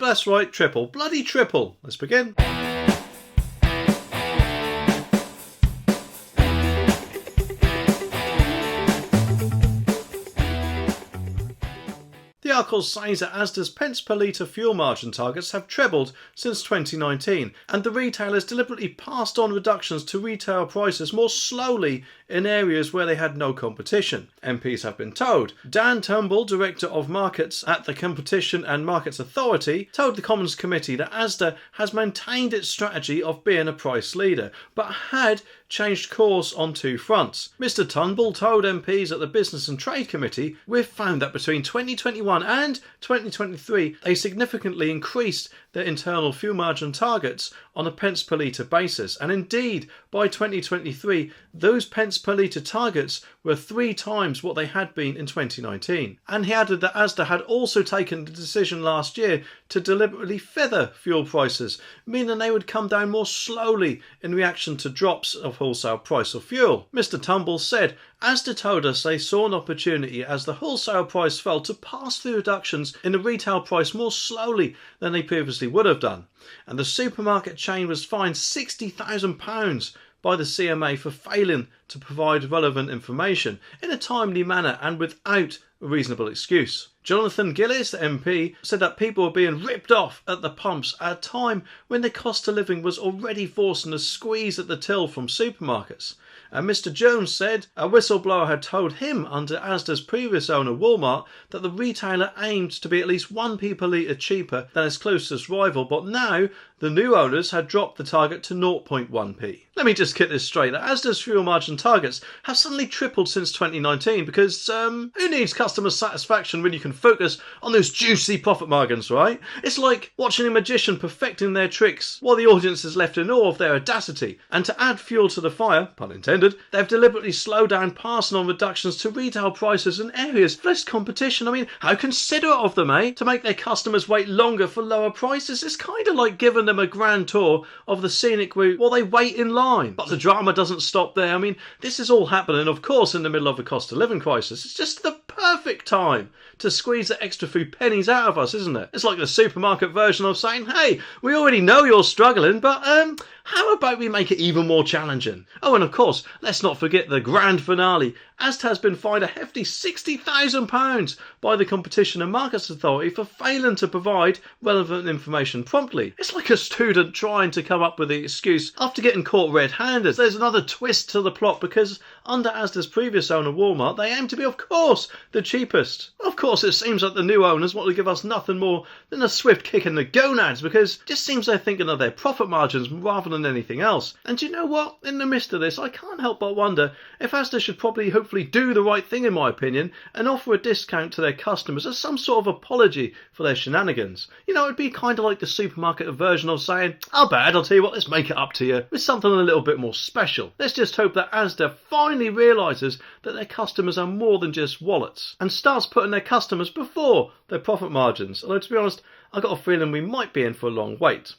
that's right, triple. Bloody triple. Let's begin. The article says that Asda's pence per litre fuel margin targets have trebled since 2019, and the retailers deliberately passed on reductions to retail prices more slowly in areas where they had no competition. MPs have been told. Dan Turnbull, Director of Markets at the Competition and Markets Authority, told the Commons Committee that Asda has maintained its strategy of being a price leader, but had changed course on two fronts. Mr Turnbull told MPs at the Business and Trade Committee, "We've found that between 2021 and 2023 they significantly increased their internal fuel margin targets on a pence per litre basis, and indeed by 2023 those pence per litre targets were 3 times what they had been in 2019. And he added that Asda had also taken the decision last year to deliberately feather fuel prices, meaning they would come down more slowly in reaction to drops of wholesale price of fuel. Mr Turnbull said, "Asda told us they saw an opportunity as the wholesale price fell to pass through reductions in the retail price more slowly than they previously would have done. And the supermarket chain was fined £60,000 by the CMA for failing to provide relevant information in a timely manner and without a reasonable excuse." Jonathan Gillis, the MP, said that people were being ripped off at the pumps at a time when the cost of living was already forcing a squeeze at the till from supermarkets. And Mr Jones said a whistleblower had told him under Asda's previous owner Walmart that the retailer aimed to be at least 1p per litre cheaper than its closest rival, but now the new owners had dropped the target to 0.1p. Let me just get this straight, that Asda's fuel margin targets have suddenly tripled since 2019 because who needs customer satisfaction when you can focus on those juicy profit margins, right? It's like watching a magician perfecting their tricks while the audience is left in awe of their audacity. And to add fuel to the fire, pun intended, they've deliberately slowed down passing on reductions to retail prices in areas with less competition. I mean, how considerate of them, eh? To make their customers wait longer for lower prices. It's kind of like giving them a grand tour of the scenic route while they wait in line. But the drama doesn't stop there. I mean, this is all happening, of course, in the middle of a cost of living crisis. It's just the perfect time to squeeze the extra few pennies out of us, isn't it? It's like the supermarket version of saying, hey, we already know you're struggling, but how about we make it even more challenging? Oh, and of course, let's not forget the grand finale. Asda has been fined a hefty £60,000 by the Competition and Markets Authority for failing to provide relevant information promptly. It's like a student trying to come up with the excuse after getting caught red-handed. There's another twist to the plot because under Asda's previous owner Walmart, they aim to be, of course, the cheapest. Of course, it seems like the new owners want to give us nothing more than a swift kick in the gonads because it just seems they're thinking of their profit margins rather than anything else. And do you know what? In the midst of this, I can't help but wonder if Asda should probably hopefully do the right thing, in my opinion, and offer a discount to their customers as some sort of apology for their shenanigans. You know, it'd be kind of like the supermarket version of saying, "How bad, I'll tell you what, let's make it up to you," with something a little bit more special. Let's just hope that Asda finally realises that their customers are more than just wallets and starts putting their customers before their profit margins. Although, to be honest, I've got a feeling we might be in for a long wait.